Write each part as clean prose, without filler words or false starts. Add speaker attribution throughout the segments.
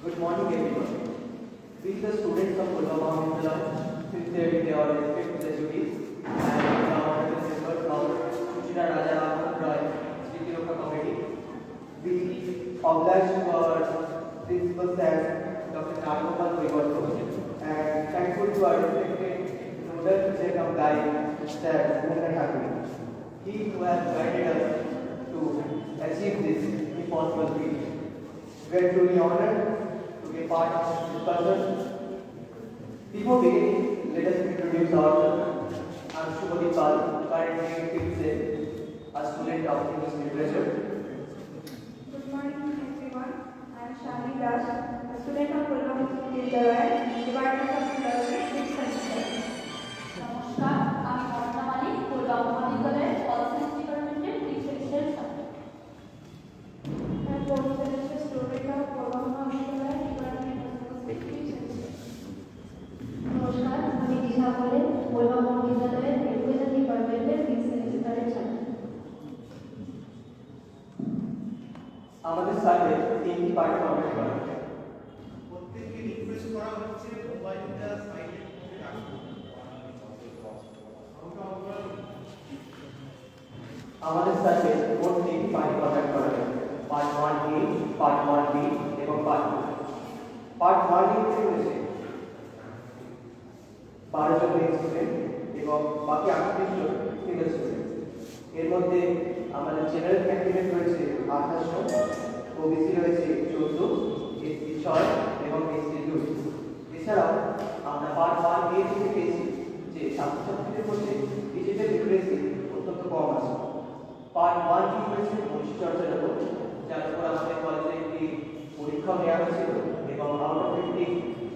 Speaker 1: Good morning, everyone. We, the students of Kolkata Vidyalaya, sincerely our respected duties and our honorable members of Suchita Raja Ram Roy Smriti Committee. We oblige to our principal sir, Dr. Nagopal Vaibhav, and thankful to our respected nodal teacher of guide, Sir Bhumika Thakur. He who has guided us to achieve this impossible feat. We are truly honored to be part of this discussion. Before beginning, let us introduce ourselves. I am Shubhodip Pal, currently in 5th sem, a student of English Literature.
Speaker 2: Good morning, everyone. I am Shani Das, a student of Kolkata Vidyalaya, Department of Philosophy, 6th semester.
Speaker 3: নমস্কার, আমি অর্ণা মালিক, কলকাতা মহাবিদ্যালয়ের politics ডিপার্টমেন্টের literature subject.
Speaker 2: I am also a student of Kolkata Vidyalaya, Department of Philosophy, 5th semester.
Speaker 3: নমস্কার, আমি দিশা বলে, কলকাতা মহাবিদ্যালয়ের education ডিপার্টমেন্টের 5th সেমিস্টারের ছাত্র।
Speaker 1: আমাদের সাথে তিনটি পাঠ্য কমপ্লিট করা হয়েছে।
Speaker 4: প্রত্যেককে রিকোয়েস্ট করা হচ্ছে মোবাইলটা সাইলেন্ট করে রাখুন।
Speaker 1: আমাদের সাথে মোট তিনটি পাঠ্য কমপ্লিট করা হয়েছে। পার্ট 1A, পার্ট 1B এবং পার্ট 2। পার্ট 1A তে রয়েছে 12 জন মেয়ে স্টুডেন্ট এবং বাকি 38 জন ফিমেল স্টুডেন্ট। এর মধ্যে আমাদের জেনারেল ক্যান্ডিডেট রয়েছে 28 জন, ওবিসি রয়েছে 14, এসসি 6 এবং এসসি 2। এছাড়াও আমরা পার্ট 1A থেকে পেয়েছি যে ছাত্রছাত্রীদের মধ্যে ডিজিটাল লিটারেসি অত্যন্ত কম আছে। পার্ট 1B রয়েছে মনীষী চর্চার উপর, যার উপর আমাদের কলেজে একটি পরীক্ষা নেওয়া হয়েছিল এবং আউট অফ 50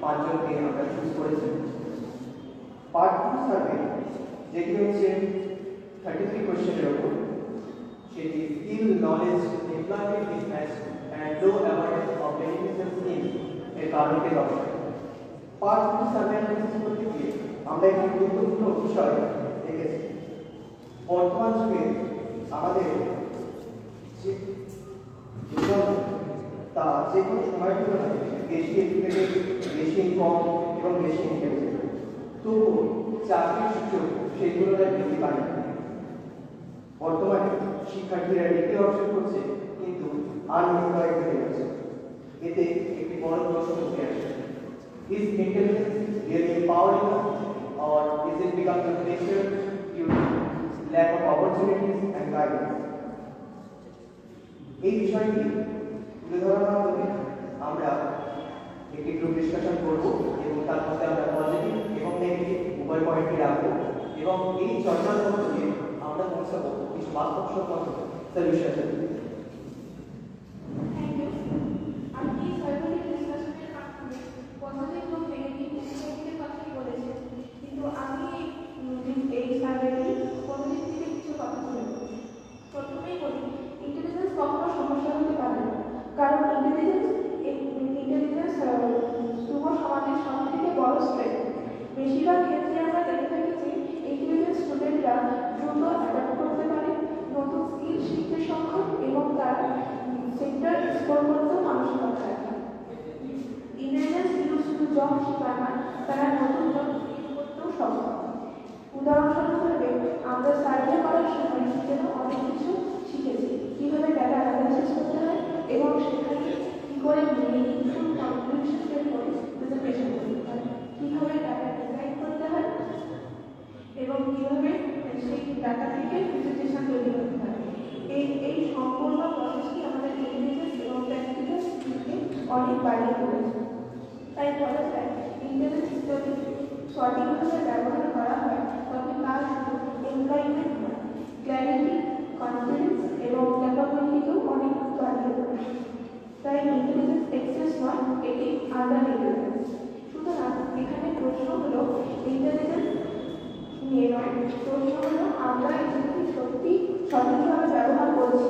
Speaker 1: 5 জনকে আমরা চুজ করেছি। পার্ট 2 সার্ভে যেটি হচ্ছে 33 কোশ্চেনের উপর, সেটি skill, knowledge, employment business and low awareness of beneficial scheme এর কারণকে দর্শায়। পার্ট 2 সার্ভে অ্যানালিসিস করতে গিয়ে আমরা একটি গুরুত্বপূর্ণ বিষয় দেখেছি। বর্তমান যুগে আমাদের যে জীবন তা যে কোনো সময়ের তুলনায় বেশি এডুকেটেড, বেশি ইনফর্ম এবং বেশি ইন্টেলিজেন্ট। তবুও চাকরির সুযোগ সেই তুলনায় বৃদ্ধি পায় না। বর্তমানে শিক্ষার্থীরা ডিগ্রি অর্জন করছে কিন্তু আনএমপ্লয়েড হয়ে যাচ্ছে। এতে একটি বড় প্রশ্ন উঠে আসে, is intelligence really empowering or is it becoming a pressure due to lack of opportunities and guidance? এই বিষয়টি তুলে ধরার মাধ্যমে আমরা একটি গ্রুপ ডিসকাশন করব এবং তার মধ্যে আমরা পজিটিভ এবং নেগেটিভ উভয় পয়েন্টই রাখবো এবং এই চর্চার মধ্য দিয়ে আমরা পৌঁছাবো কিছু বাস্তবসম্মত সলিউশন।
Speaker 2: Thank you. আমি এই সার্ভে ডিসকাশনের মাধ্যমে পজিটিভ এবং নেগেটিভ উভয়ের কথাই বলেছি, কিন্তু আমি এই সার্ভেটি পজিটিভ থেকে কিছু কথা তুলে ধরব। প্রথমেই বলি, ইন্টেলিজেন্স কখনো সমস্যা হতে পারে না, কারণ ইন্টেলিজেন্স যুব সমাজের সবথেকে বড় স্ট্রেংথ। বেশিরভাগ ক্ষেত্রে আমরা দেখে থাকি যে ইন্টেলিজেন্স স্টুডেন্টরা দ্রুত অ্যাডাপ্ট করতে পারে, নতুন স্কিল শিখতে সক্ষম এবং তার সেক্টর এক্সপ্লোর করতেও মানসিকতা রাখে। ইন্টেলিজেন্স ইউজ টু জব শেখায় না, তারা নতুন জব ক্রিয়েট করতেও সক্ষম। উদাহরণস্বরূপ আমরা সার্ভে করার সময় যেন অনেক কিছু শিখেছি, কীভাবে ডাটা অ্যানালাইসিস করতে হয় এবং সেখানে কী করে মিনিংফুল কনক্লুশন বের করে প্রেজেন্টেশন করতে হয়, কীভাবে ডাটা ডিজাইন করতে হয় এবং কীভাবে সেই ডাটা থেকে প্রেজেন্টেশন তৈরি করতে হয়। এই সম্পূর্ণ প্রসেসটি আমাদের ইন্টেলিজেন্স এবং প্র্যাকটিক্যাল স্কিলকে অনেক বাড়িয়ে তুলেছে। তাই বলা যায়, ইন্টেলিজেন্স যদি সঠিকভাবে ব্যবহার করা হয় তবে তার শুধু এমপ্লয়মেন্ট নয়, ক্ল্যারিটি, কনফিডেন্স এবং ক্যাপাবিলিটিকেও অনেক বাড়িয়ে তোলে। তাই ইন্টেলিজেন্স এক্সেস নয়, এটি আন্ডার ইন্টেলিজেন্স। সুতরাং এখানে প্রশ্ন হলো ইন্টেলিজেন্স নিয়ে নয়, প্রশ্ন হলো আমরা এটি সত্যি সঠিকভাবে ব্যবহার করছি।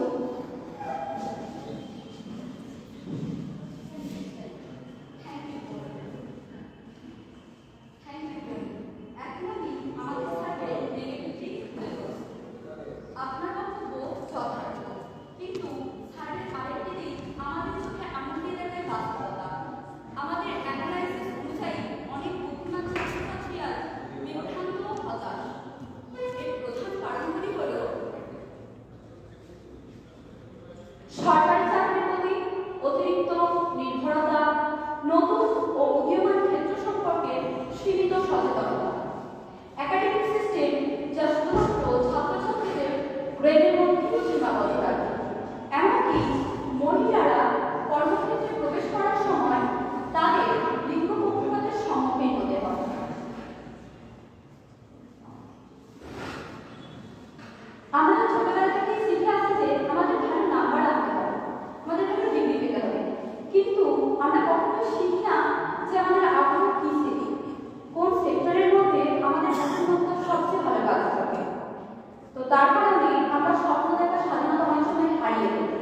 Speaker 3: আপনার বক্তব্য যথার্থ, কিন্তু স্যারের আরেকটি দিক আমাদের চোখে আনন্দের বাস্তবতা।
Speaker 5: সচেতনতা। একাডেমিক সিস্টেম যা শুধুমাত্র ছাত্রছাত্রীদের গ্রেডের মধ্যেই সীমাবদ্ধ রাখে, এমনকি মহিলারা কর্মক্ষেত্রে প্রবেশ করার সময় তাদের লিঙ্গ পক্ষপাতের সম্মুখীন হতে হয়। আমরা ছোটবেলা থেকে শিখে আসি যে আমাদের ভালো নাম্বার আনতে হবে, আমাদের ভালো ডিগ্রি পেতে হবে, কিন্তু আমরা কখনো শিখি না যে আমাদের আগ্রহ কি সেটি, কোন সেক্টরের মধ্যে আমাদের পছন্দ সবচেয়ে ভালো কাজ হবে। তো তার কারণে আমরা স্বপ্ন দেখার স্বাধীনতা অনেক সময় হারিয়ে ফেলি।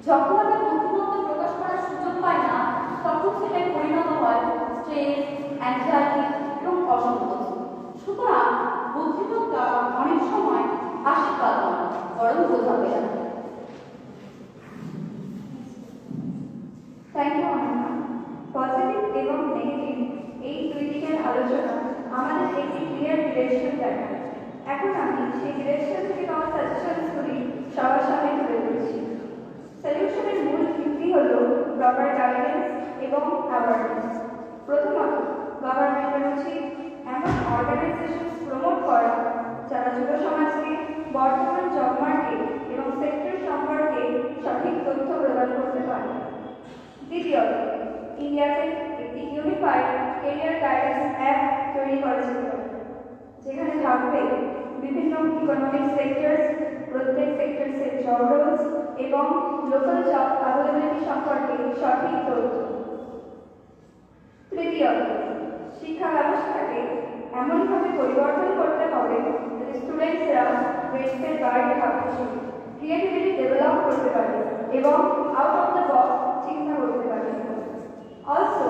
Speaker 5: যখন আমরা বুদ্ধিমত্তা প্রকাশ করার সুযোগ পাই না, তখন সেটাই পরিণত হয় স্ট্রেস, অ্যাংজাইটি এবং অসন্তোষ। সুতরাং বুদ্ধিমত্তা অনেক সময় আশীর্বাদ নয়, বরং বোঝা হয়ে যায়।
Speaker 2: Thank you Anima. পজিটিভ এবং নেগেটিভ এই দুই দিকের আলোচনা আমাদের একটি ক্লিয়ার ডিরেকশন দেখায়। এখন আমি সেই ডিরেকশন থেকে পাওয়া সাজেশনসগুলি সবার সামনে তুলে ধরছি। সলিউশনের মূল ভিত্তি হল প্রপার গাইডেন্স এবং অ্যাওয়ারনেস। প্রথমত, গভর্নমেন্টের উচিত এমন অর্গানাইজেশন প্রমোট করা যারা যুব সমাজকে বর্তমান জব মার্কেট এবং সেক্টর সম্পর্কে সঠিক তথ্য প্রদান করতে পারে। দ্বিতীয়ত, ইন্ডিয়াতে একটি ইউনিফাইড কেরিয়ার গাইডেন্স অ্যাপ তৈরি করা যেতে পারে, যেখানে থাকবে বিভিন্ন ইকোনমিক সেক্টরস, প্রত্যেক সেক্টরসের জব রোলস এবং লোকাল জব অ্যাভেলেবিলিটি সম্পর্কে সঠিক তথ্য। তৃতীয়ত, শিক্ষা ব্যবস্থাকে এমনভাবে পরিবর্তন করতে হবে যাতে স্টুডেন্টসরা বেস্টের বাইরে ভাবতে শিখে, ক্রিয়েটিভিটি ডেভেলপ করতে পারে এবং আউট অফ দ্য বক্স চিন্তা করতে পারে। অলসো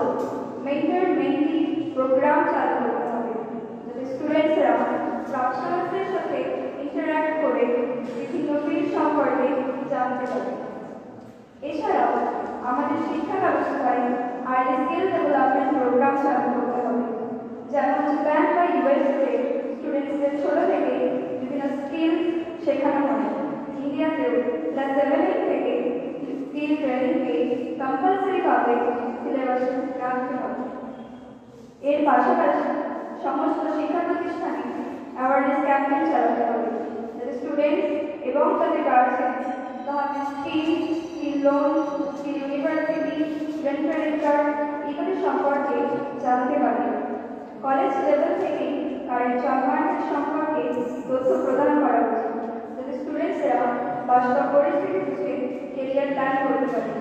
Speaker 2: মেন্টর-মেন্টি প্রোগ্রাম চালু করতে হবে যাতে স্টুডেন্টসরা প্রাক্তনীদের সাথে ইন্টারঅ্যাক্ট করে বিভিন্ন ফিল্ড সম্পর্কে জানতে পারে। এছাড়াও আমাদের শিক্ষা ব্যবস্থায় আইটি স্কিল ডেভেলপমেন্ট প্রোগ্রাম চালু করতে হবে, যেমন জাপান বা ইউএসএ স্টুডেন্টসদের ছোট থেকে বিভিন্ন স্কিল শেখানো হয়। ইন্ডিয়াতেও ক্লাস 7 থেকে স্কিল ট্রেনিংকে কম্পালসারিভাবে সিলেবাসে রাখতে হবে। এর পাশাপাশি সমস্ত শিক্ষা প্রতিষ্ঠানে অ্যাওয়ারনেস ক্যাম্পেইন চালাতে হবে যাতে স্টুডেন্টস এবং তাদের guardian skill, skill loan, skill university, student credit card ইত্যাদি সম্পর্কে জানতে পারে। কলেজ লেভেল থেকেই কারেন্ট জব মার্কেট সম্পর্কে তথ্য প্রদান করা উচিত যাতে স্টুডেন্টসরা বাস্তব পরিস্থিতি বুঝে কেরিয়ার প্ল্যান করতে পারে।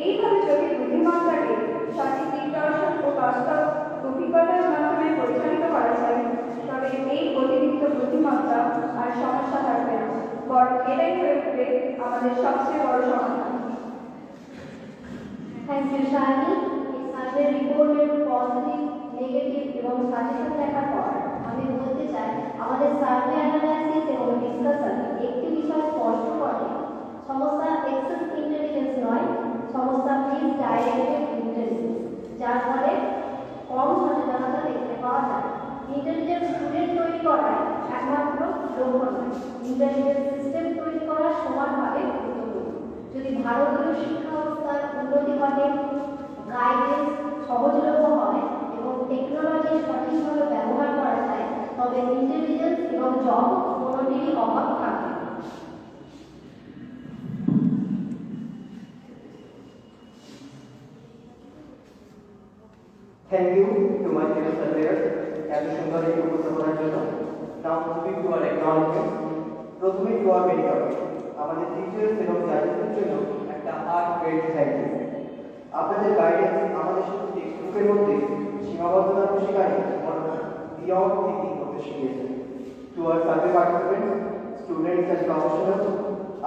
Speaker 2: এইভাবে যদি বুদ্ধিমত্তাকে সঠিক দিকদর্শন ও বাস্তব অভিজ্ঞতার মাধ্যমে পরিচালিত করা যায়, তবে এই অতিরিক্ত বুদ্ধিমত্তা আর সমস্যা থাকবে না, বরং এটাই হয়ে উঠবে আমাদের সবচেয়ে বড় সমাধান।
Speaker 3: Thank you Shalini. এই সার্ভে রিপোর্টের পজিটিভ, নেগেটিভ এবং সাজেশন দেখার পর আমি বলতে চাই আমাদের সার্ভে অ্যানালাইসিস এবং ডিসকাশন একটি বিষয় স্পষ্ট করে, সমস্যা এক্সেস ইন্টেলিজেন্স নয়, সমস্যা মিস ডাইরেক্টেড ইন্টেলিজেন্স, যার ফলে কম সচেতনতা দেখতে পাওয়া যায়। ইন্টেলিজেন্ট স্টুডেন্ট তৈরি করাই একমাত্র লক্ষ্য নয়, ইন্টেলিজেন্ট সিস্টেম তৈরি করা সমানভাবে গুরুত্বপূর্ণ। যদি ভারতীয় শিক্ষা ব্যবস্থার উন্নতি ঘটে, গাইডেন্স সহজলভ্য হয় এবং টেকনোলজি সঠিকভাবে ব্যবহার করা যায়, তবে ইন্টেলিজেন্স এবং জব কোনোটিরই অভাব থাকবে না।
Speaker 1: Thank you to my fellow surveyors এত সুন্দর একটি উপস্থাপনার জন্য। Now moving to our acknowledgement. প্রথমে to our mentor, আমাদের টিচার্স এবং জাজেসদের জন্য একটা হার্টফেল্ট থ্যাংক ইউ। আপনাদের গাইডেন্স আমাদের শুধু টেক্সটবুকের মধ্যে সীমাবদ্ধতা শেখায়নি, বরং বিয়ন্ড থিঙ্কিং করতে শিখিয়েছে। To our survey participants, students and professionals,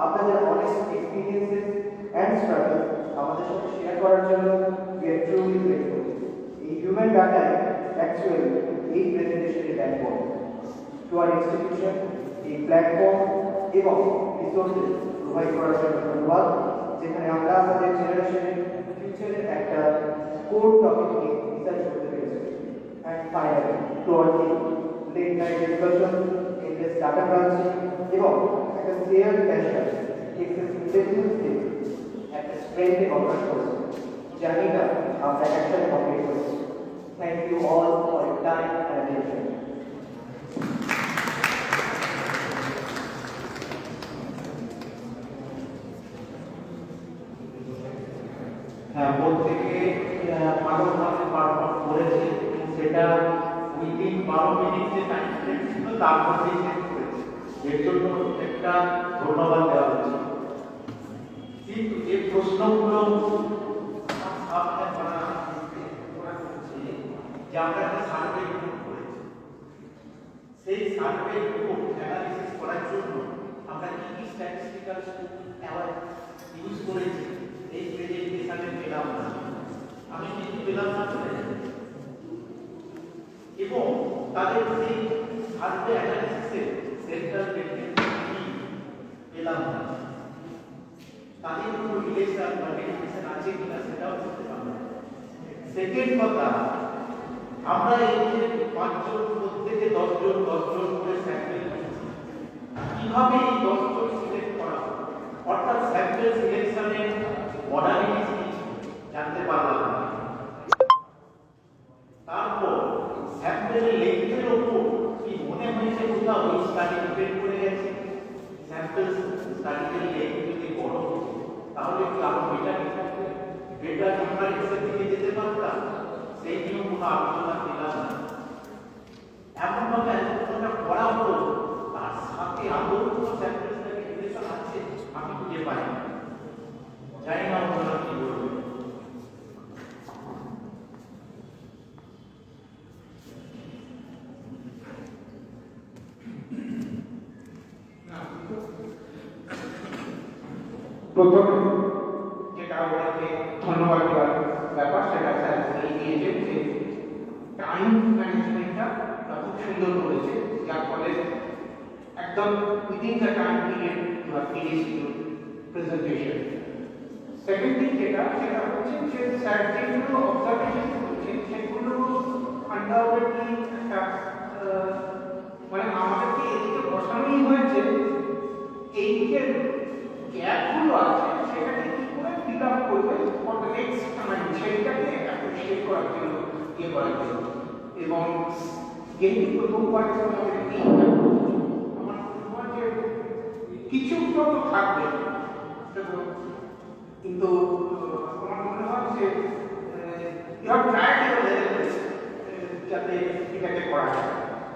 Speaker 1: আপনাদের অনেস্ট এক্সপিরিয়েন্সেস অ্যান্ড স্ট্রাগল আমাদের সাথে শেয়ার করার জন্য we are truly grateful. এই হিউম্যান ডাটায় অ্যাকচুয়ালি এই প্রেজেন্টেশনের ব্যাকবোন। টু আর ইনস্টিটিউশন এই প্ল্যাটফর্ম এবং রিসোর্সেস প্রোভাইড করার জন্য ধন্যবাদ, যেখানে আমরা আমাদের জেনারেশনের ফিউচারের একটা কোর টপিক নিয়ে রিসার্চ করতে পেরেছি। And finally to our late night discussion, endless data crunching এবং একটা শেয়ার প্যাশন এক্সেস ইন্টেলিজেন্সকে একটা স্ট্রেংথে কনভার্ট করেছে। জার্নিটা আমরা একসাথে কমপ্লিট করেছি। Thank you all for your time and attention.
Speaker 6: হ্যাঁ, প্রত্যেকে ভালোভাবে পারফর্ম করেছে এবং সেটা উইদিন 12 মিনিট যে টাইম ফ্রেম ছিল তার মধ্যেই শেষ করেছে। এর জন্য একটা ধন্যবাদ দেওয়া হচ্ছে। কিন্তু যে প্রশ্নগুলো আপনার করা হচ্ছে যে আমরা একটা সার্ভে রিপোর্ট করেছি, সেই সার্ভে রিপোর্ট অ্যানালিসিস করার জন্য আমরা কি কি স্ট্যাটিস্টিক্যাল ইউজ করেছি এই প্রেজেন্টেশনে পেলাম না। আমি কিন্তু পেলাম না এবং তাদের সেই সার্ভে অ্যানালিসিসের সেন্ট্রাল টেকনিক পেলাম না। তাদের কোনো রিলেশন বা ডেফিনেশন আছে কিনা সেটাও বুঝতে পারলাম। সেকেন্ড কথা, আমরা এই যে 5 জন প্রত্যেকে 10 জন করে স্যাম্পল নিয়েছি, কিভাবে এই 10 জন সিলেক্ট করা হবে, অর্থাৎ স্যাম্পল সিলেকশনের মডালিটি জানতে পারলাম না। তারপর স্যাম্পলের লেন্থের ওপর কি মনে হয়েছে কোথাও ওই স্টাডি ডিপেন্ড করে গেছে। স্যাম্পল স্টাডির লেন্থ যদি বড় হতো তাহলে কি আরো বেটার আমরা এক্সের দিকে যেতে পারতাম, সেই নিয়েও কোনো আলোচনা পেলাম না। এমনভাবে আলোচনা করা হলো তার সাথে আদৌ কোনো স্যাম্পল স্টাডি রিলেশন আছে আমি খুঁজে পাই না। জানি না আপনারা কি বলবেন।
Speaker 7: প্রথমে যেটা ওনাকে ধন্যবাদ দেওয়ার ব্যাপার সেটা স্যার বলে দিয়েছেন যে টাইম ম্যানেজমেন্টটা খুব সুন্দর করেছে, যার ফলে একদম within the time period you are finished your presentation. Second thing সেটা হচ্ছে যে স্যার যেগুলো অবজারভেশন করছেন সেগুলো আন্ডারওয়েটলি একটা মানে আমাদেরকে এদিকে বসানোই হয়েছে এই যে গ্যাপগুলো আছে সেটাকে কি করে ফিল আপ করবে ফর দ্য নেক্সট টাইম, সেইটাকে অ্যাপ্রিশিয়েট করার জন্য করার জন্য। এবং যেহেতু প্রথমবার আমাদের এই আমার মনে হয় যে কিছু তো থাকবে, কিন্তু আমার মনে হয় যে যাতে এটাকে করা যায়,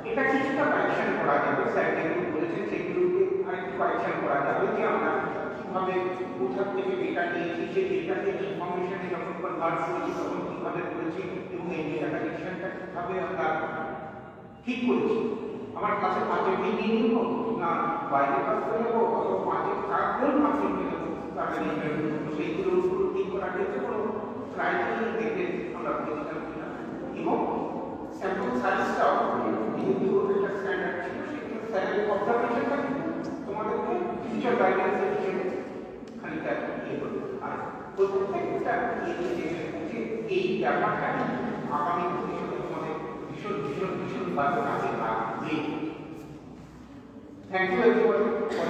Speaker 7: এটা কিছুটা কারেকশন করা যাবে। স্যার যেগুলো বলেছেন সেগুলোকে আরেকটু কারেকশন করা যাবে যে আমরা কীভাবে কোথার থেকে ডেটা নিয়েছি, সেই ডেটাকে ইনফরমেশনে যখন কনভার্ট করেছি তখন কীভাবে করেছি এবং এই ডেটা কালেকশনটা কীভাবে আমরা ঠিক করেছি। আমার কাছে 5 নিয়ে নিব না বাইরে কাজ করে যাবো, অত 5 কাজগুলো 5 নিয়ে নেবো, তাহলে সেইগুলো ঠিক করার ক্ষেত্রে কোনো ক্রাইটেরিয়া দেখে আমরা করেছিলাম কিনা। এবং স্যাম্পল সাইজটাও যেহেতু একটা স্ট্যান্ডার্ড ছিল সেগুলো স্যারের অবজারভেশনটা তোমাদেরকে ফিউচার গাইডেন্সের হিসেবে খানিকটা করবে। আর প্রত্যেকটা এই ব্যাপারটা আগামী ভবিষ্যতে তোমাদের ভীষণ ভীষণ ভীষণভাবে কাজে লাগবে। Thank you everyone for